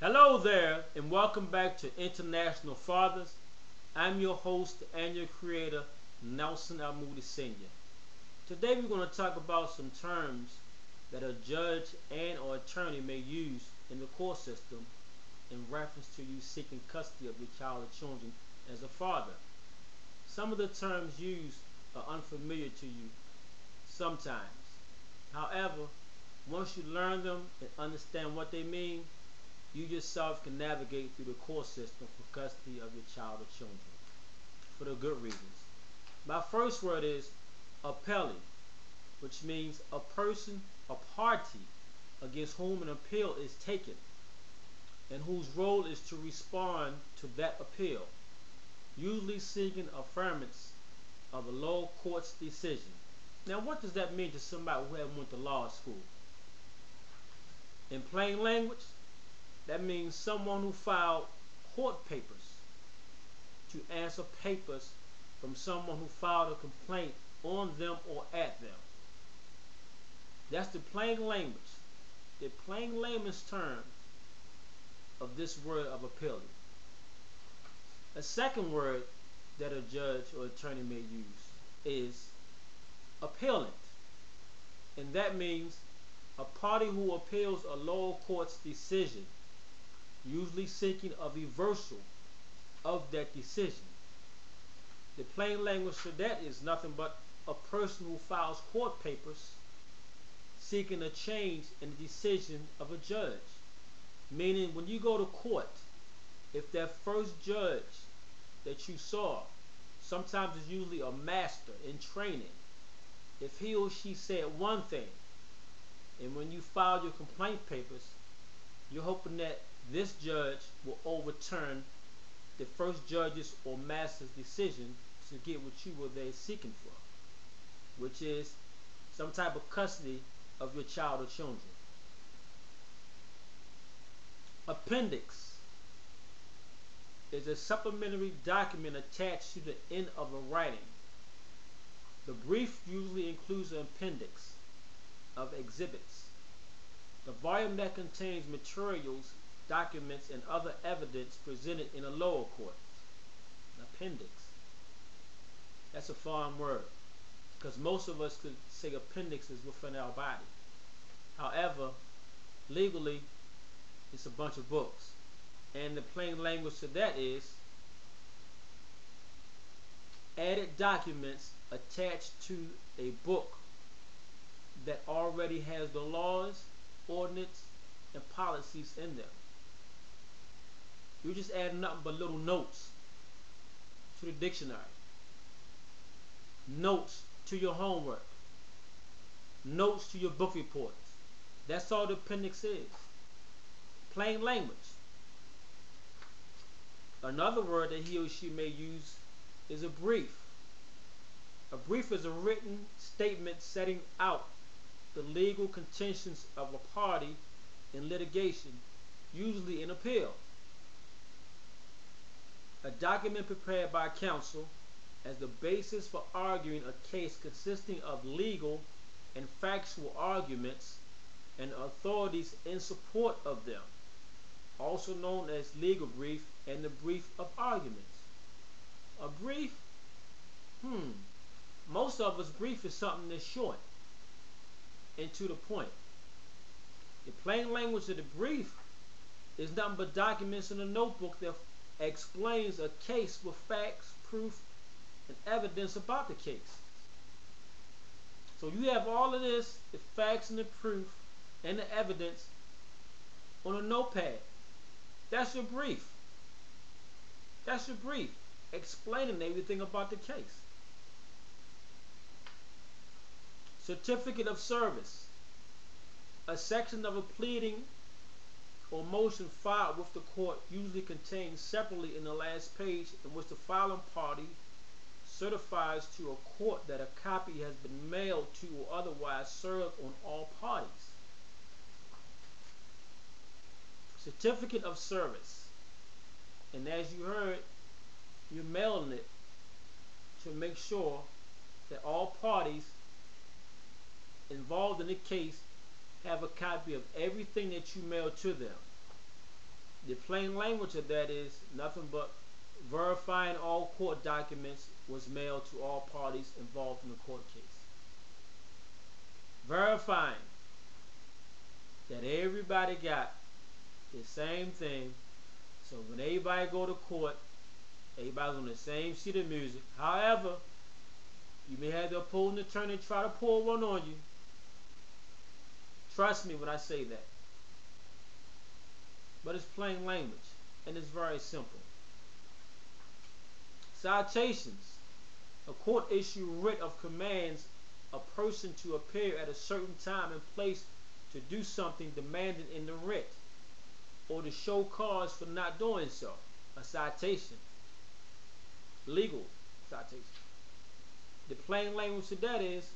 Hello there, and welcome back to International Fathers. I'm your host and your creator, Nelson Almoody Sr. Today we're going to talk about some terms that a judge and or attorney may use in the court system in reference to you seeking custody of your child or children as a father. Some of the terms used are unfamiliar to you sometimes. However, once you learn them and understand what they mean, you yourself can navigate through the court system for custody of your child or children for the good reasons. My first word is Appealle, which means a person, a party against whom an appeal is taken and whose role is to respond to that appeal, usually seeking affirmance of a lower court's decision. Now, what does that mean to somebody who hasn't went to law school? In plain language, that means someone who filed court papers to answer papers from someone who filed a complaint on them or at them. That's the plain language, the plain layman's term of this word of appeal. A second word that a judge or attorney may use is Appealant, and that means a party who appeals a lower court's decision, usually seeking a reversal of that decision. The plain language for that is nothing but a person who files court papers seeking a change in the decision of a judge. Meaning, when you go to court, if that first judge that you saw, sometimes it's usually a master in training, if he or she said one thing, and when you file your complaint papers, you're hoping that this judge will overturn the first judge's or master's decision to get what you were there seeking for, which is some type of custody of your child or children. Appendix is a supplementary document attached to the end of a writing. The brief usually includes an appendix of exhibits, the volume that contains materials, documents, and other evidence presented in a lower court. An appendix. That's a foreign word, because most of us could say appendix is within our body. However, legally, it's a bunch of books. And the plain language to that is added documents attached to a book that already has the laws, ordinance, and policies in them. You just add nothing but little notes to the dictionary, notes to your homework, notes to your book reports. That's all the appendix is. Plain language. Another word that he or she may use is a brief. A brief is a written statement setting out the legal contentions of a party in litigation, usually in appeal. A document prepared by counsel as the basis for arguing a case consisting of legal and factual arguments and authorities in support of them, also known as legal brief and the brief of arguments. A brief? Most of us, brief is something that's short and to the point. The plain language of the brief is nothing but documents in a notebook that explains a case with facts, proof, and evidence about the case. So you have all of this, the facts and the proof and the evidence on a notepad. That's your brief. That's your brief, explaining everything about the case. Certificate of service. A section of a pleading or motion filed with the court, usually contained separately in the last page, in which the filing party certifies to a court that a copy has been mailed to or otherwise served on all parties. Certificate of service. And as you heard, you're mailing it to make sure that all parties involved in the case have a copy of everything that you mail to them. The plain language of that is nothing but verifying all court documents was mailed to all parties involved in the court case. Verifying that everybody got the same thing, so when everybody go to court, everybody's on the same sheet of music. However, you may have the opposing attorney try to pull one on you. Trust me when I say that. But it's plain language, and it's very simple. Citations. A court issue writ of commands a person to appear at a certain time and place to do something demanded in the writ, or to show cause for not doing so. A citation. Legal citation. The plain language of that is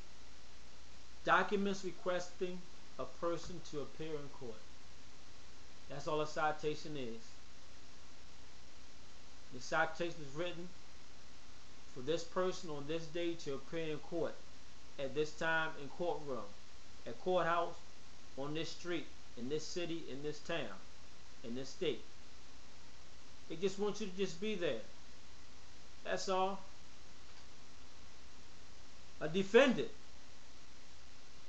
documents requesting a person to appear in court. That's all a citation is. The citation is written for this person on this day to appear in court at this time in courtroom, at courthouse, on this street, in this city, in this town, in this state. They just want you to just be there. That's all. A defendant.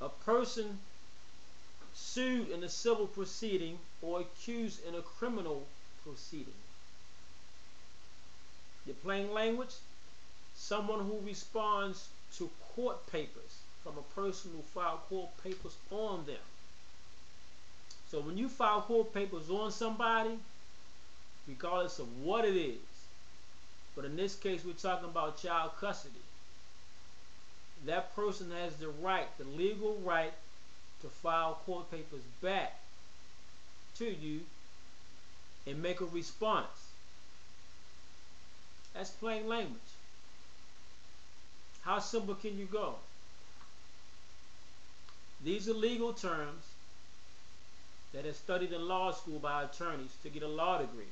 A person sued in a civil proceeding or accused in a criminal proceeding. The plain language, someone who responds to court papers from a person who filed court papers on them. So when you file court papers on somebody, regardless of what it is, but in this case we're talking about child custody, that person has the right, the legal right, to file court papers back to you and make a response. That's plain language. How simple can you go? These are legal terms that are studied in law school by attorneys to get a law degree.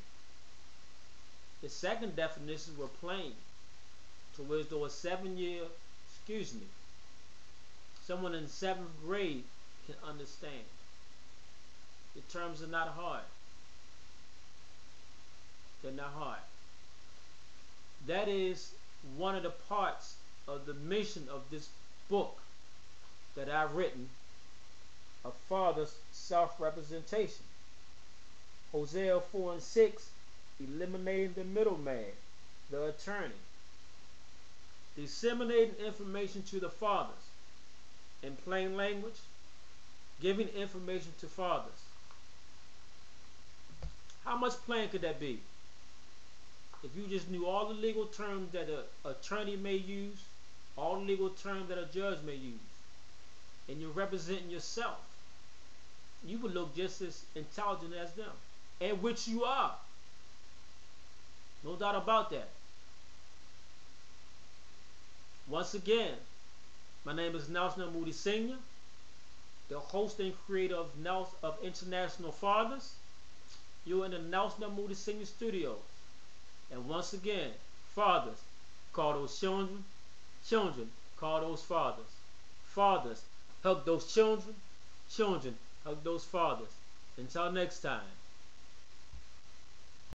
The second definitions were plain, to where though someone in 7th grade can understand. The terms are not hard. They're not hard. That is one of the parts of the mission of this book that I've written, A Father's Self-Representation. Hosea 4:6, eliminating the middleman, the attorney. Disseminating information to the fathers. In plain language, giving information to fathers. How much plain could that be? If you just knew all the legal terms that an attorney may use, all the legal terms that a judge may use, and you're representing yourself, you would look just as intelligent as them, and which you are. No doubt about that. Once again, my name is Nelson Moody Sr., the host and creator of International Fathers. You're in the Nelson Moody Sr. Studios. And once again, fathers, call those children. Children, call those fathers. Fathers, hug those children. Children, hug those fathers. Until next time.